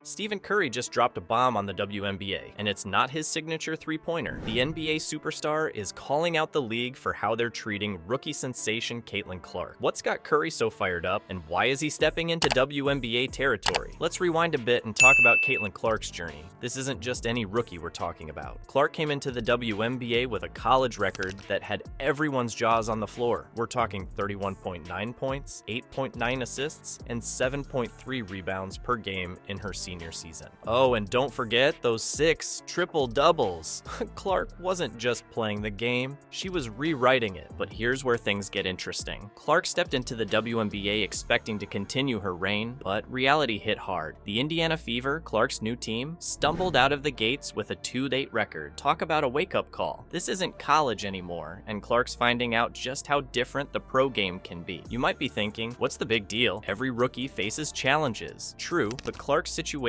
Stephen Curry just dropped a bomb on the WNBA, and it's not his signature three-pointer. The NBA superstar is calling out the league for how they're treating rookie sensation Caitlin Clark. What's got Curry so fired up, and why is he stepping into WNBA territory? Let's rewind a bit and talk about Caitlin Clark's journey. This isn't just any rookie we're talking about. Clark came into the WNBA with a college record that had everyone's jaws on the floor. We're talking 31.9 points, 8.9 assists, and 7.3 rebounds per game in her senior season. Oh, and don't forget those 6 triple-doubles. Clark wasn't just playing the game, she was rewriting it. But here's where things get interesting. Clark stepped into the WNBA expecting to continue her reign, but reality hit hard. The Indiana Fever, Clark's new team, stumbled out of the gates with a 2-8 record. Talk about a wake-up call. This isn't college anymore, and Clark's finding out just how different the pro game can be. You might be thinking, what's the big deal? Every rookie faces challenges. True, but Clark's situation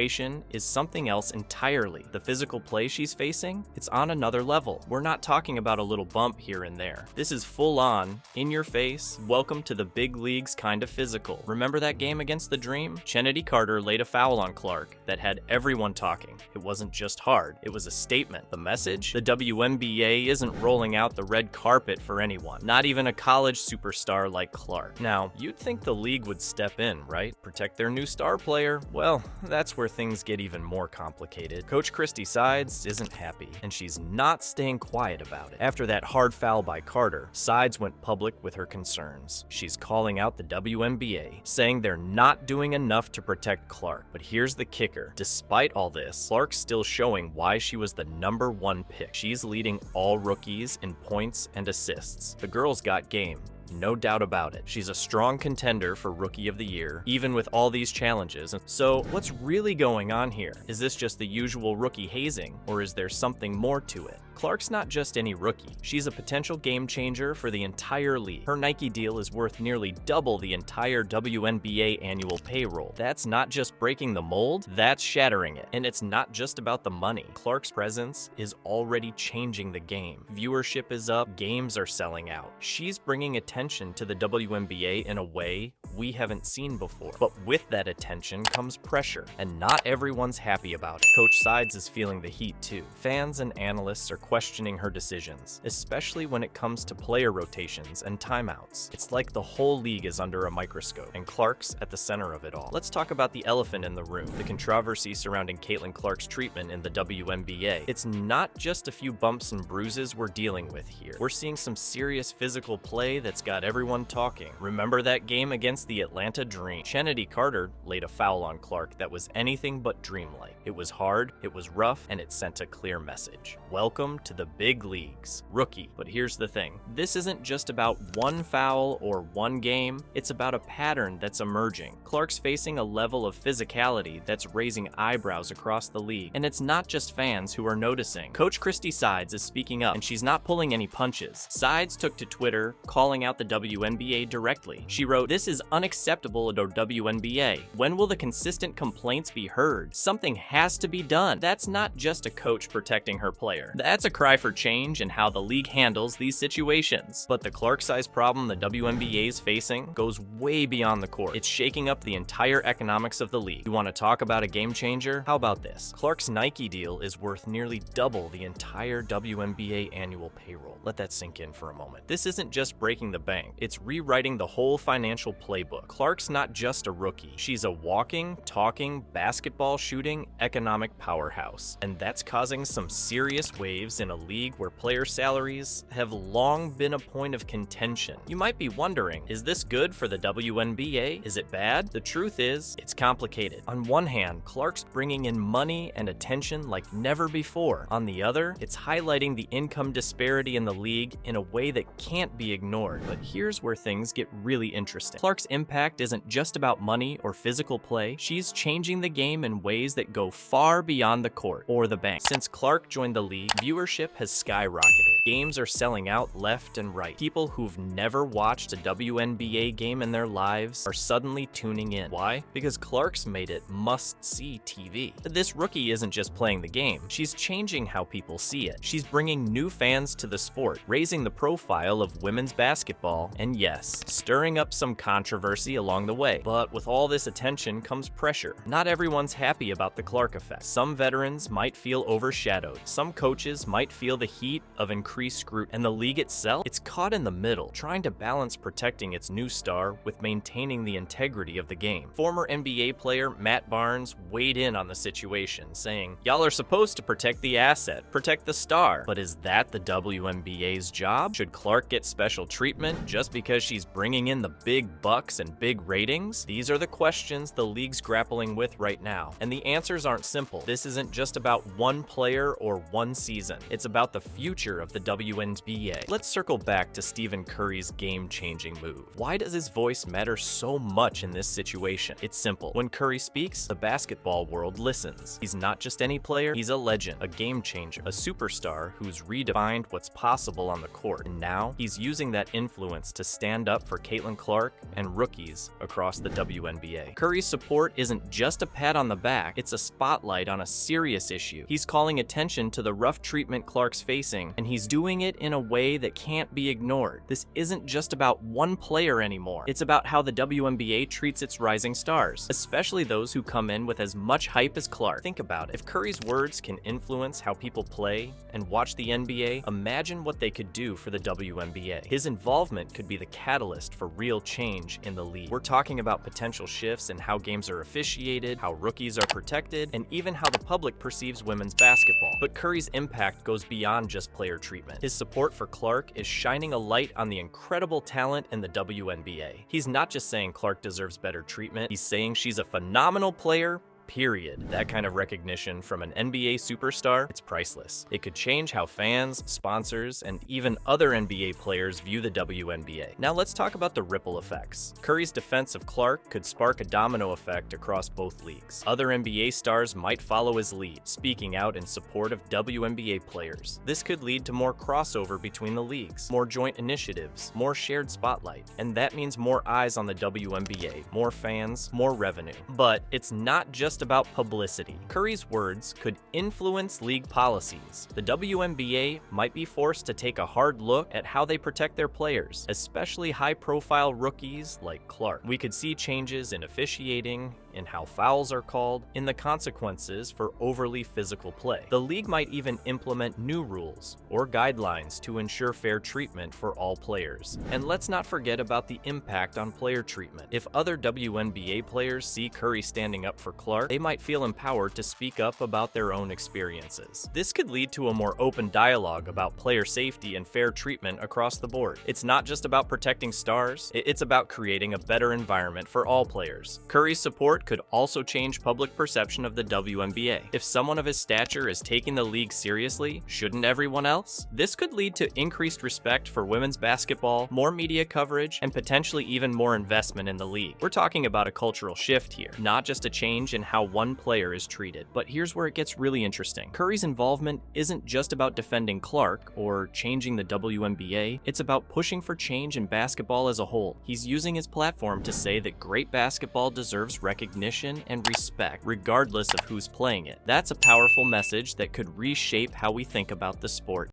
is something else entirely. The physical play she's facing, it's on another level. We're not talking about a little bump here and there. This is full on, in your face, welcome to the big leagues kind of physical. Remember that game against the Dream? Kennedy Carter laid a foul on Clark that had everyone talking. It wasn't just hard, it was a statement. The message? The WNBA isn't rolling out the red carpet for anyone, not even a college superstar like Clark. Now, you'd think the league would step in, right? Protect their new star player? Well, that's where things get even more complicated. Coach Christie Sides isn't happy, and she's not staying quiet about it. After that hard foul by Carter, Sides went public with her concerns. She's calling out the WNBA, saying they're not doing enough to protect Clark. But here's the kicker. Despite all this, Clark's still showing why she was the #1 pick. She's leading all rookies in points and assists. The girl's got game. No doubt about it. She's a strong contender for Rookie of the Year, even with all these challenges. So what's really going on here? Is this just the usual rookie hazing, or is there something more to it? Clark's not just any rookie. She's a potential game changer for the entire league. Her Nike deal is worth nearly double the entire WNBA annual payroll. That's not just breaking the mold, that's shattering it. And it's not just about the money. Clark's presence is already changing the game. Viewership is up, games are selling out. She's bringing attention to the WNBA in a way we haven't seen before. But with that attention comes pressure, and not everyone's happy about it. Coach Sides is feeling the heat too. Fans and analysts are questioning her decisions, especially when it comes to player rotations and timeouts. It's like the whole league is under a microscope, and Clark's at the center of it all. Let's talk about the elephant in the room, the controversy surrounding Caitlin Clark's treatment in the WNBA. It's not just a few bumps and bruises we're dealing with here. We're seeing some serious physical play that's got everyone talking. Remember that game against the Atlanta Dream? Kennedy Carter laid a foul on Clark that was anything but dreamlike. It was hard, it was rough, and it sent a clear message. Welcome to the big leagues, rookie. But here's the thing. This isn't just about one foul or one game. It's about a pattern that's emerging. Clark's facing a level of physicality that's raising eyebrows across the league. And it's not just fans who are noticing. Coach Christie Sides is speaking up, and she's not pulling any punches. Sides took to Twitter, calling out the WNBA directly. She wrote, "This is unacceptable at our WNBA. When will the consistent complaints be heard? Something has to be done." That's not just a coach protecting her player. That's a cry for change in how the league handles these situations. But the Clark-sized problem the WNBA is facing goes way beyond the court. It's shaking up the entire economics of the league. You want to talk about a game changer? How about this? Clark's Nike deal is worth nearly double the entire WNBA annual payroll. Let that sink in for a moment. This isn't just breaking the bank. It's rewriting the whole financial playbook. Clark's not just a rookie. She's a walking, talking, basketball shooting, economic powerhouse. And that's causing some serious waves in a league where player salaries have long been a point of contention. You might be wondering, is this good for the WNBA? Is it bad? The truth is, it's complicated. On one hand, Clark's bringing in money and attention like never before. On the other, it's highlighting the income disparity in the league in a way that can't be ignored. But here's where things get really interesting. Clark's impact isn't just about money or physical play. She's changing the game in ways that go far beyond the court or the bank. Since Clark joined the league, viewers viewership has skyrocketed. Games are selling out left and right. People who've never watched a WNBA game in their lives are suddenly tuning in. Why? Because Clark's made it must-see TV. This rookie isn't just playing the game, she's changing how people see it. She's bringing new fans to the sport, raising the profile of women's basketball, and yes, stirring up some controversy along the way. But with all this attention comes pressure. Not everyone's happy about the Clark effect. Some veterans might feel overshadowed. Some coaches might feel the heat of increased scrutiny. And the league itself, it's caught in the middle, trying to balance protecting its new star with maintaining the integrity of the game. Former NBA player Matt Barnes weighed in on the situation, saying, "Y'all are supposed to protect the asset, protect the star, but is that the WNBA's job? Should Clark get special treatment just because she's bringing in the big bucks and big ratings?" These are the questions the league's grappling with right now, and the answers aren't simple. This isn't just about one player or one season. It's about the future of the WNBA. Let's circle back to Stephen Curry's game-changing move. Why does his voice matter so much in this situation? It's simple. When Curry speaks, the basketball world listens. He's not just any player, he's a legend, a game changer, a superstar who's redefined what's possible on the court. And now, he's using that influence to stand up for Caitlin Clark and rookies across the WNBA. Curry's support isn't just a pat on the back, it's a spotlight on a serious issue. He's calling attention to the rough treatment Clark's facing, and he's doing it in a way that can't be ignored. This isn't just about one player anymore. It's about how the WNBA treats its rising stars, especially those who come in with as much hype as Clark. Think about it. If Curry's words can influence how people play and watch the NBA, imagine what they could do for the WNBA. His involvement could be the catalyst for real change in the league. We're talking about potential shifts in how games are officiated, how rookies are protected, and even how the public perceives women's basketball. But Curry's impact goes beyond just player treatment. His support for Clark is shining a light on the incredible talent in the WNBA. He's not just saying Clark deserves better treatment, he's saying she's a phenomenal player, period. That kind of recognition from an NBA superstar, it's priceless. It could change how fans, sponsors, and even other NBA players view the WNBA. Now let's talk about the ripple effects. Curry's defense of Clark could spark a domino effect across both leagues. Other NBA stars might follow his lead, speaking out in support of WNBA players. This could lead to more crossover between the leagues, more joint initiatives, more shared spotlight, and that means more eyes on the WNBA, more fans, more revenue. But it's not just about publicity. Curry's words could influence league policies. The WNBA might be forced to take a hard look at how they protect their players, especially high-profile rookies like Clark. We could see changes in officiating, in how fouls are called, in the consequences for overly physical play. The league might even implement new rules or guidelines to ensure fair treatment for all players. And let's not forget about the impact on player treatment. If other WNBA players see Curry standing up for Clark, they might feel empowered to speak up about their own experiences. This could lead to a more open dialogue about player safety and fair treatment across the board. It's not just about protecting stars, it's about creating a better environment for all players. Curry's support could also change public perception of the WNBA. If someone of his stature is taking the league seriously, shouldn't everyone else? This could lead to increased respect for women's basketball, more media coverage, and potentially even more investment in the league. We're talking about a cultural shift here, not just a change in how one player is treated. But here's where it gets really interesting. Curry's involvement isn't just about defending Clark or changing the WNBA, it's about pushing for change in basketball as a whole. He's using his platform to say that great basketball deserves recognition and respect, regardless of who's playing it. That's a powerful message that could reshape how we think about the sport.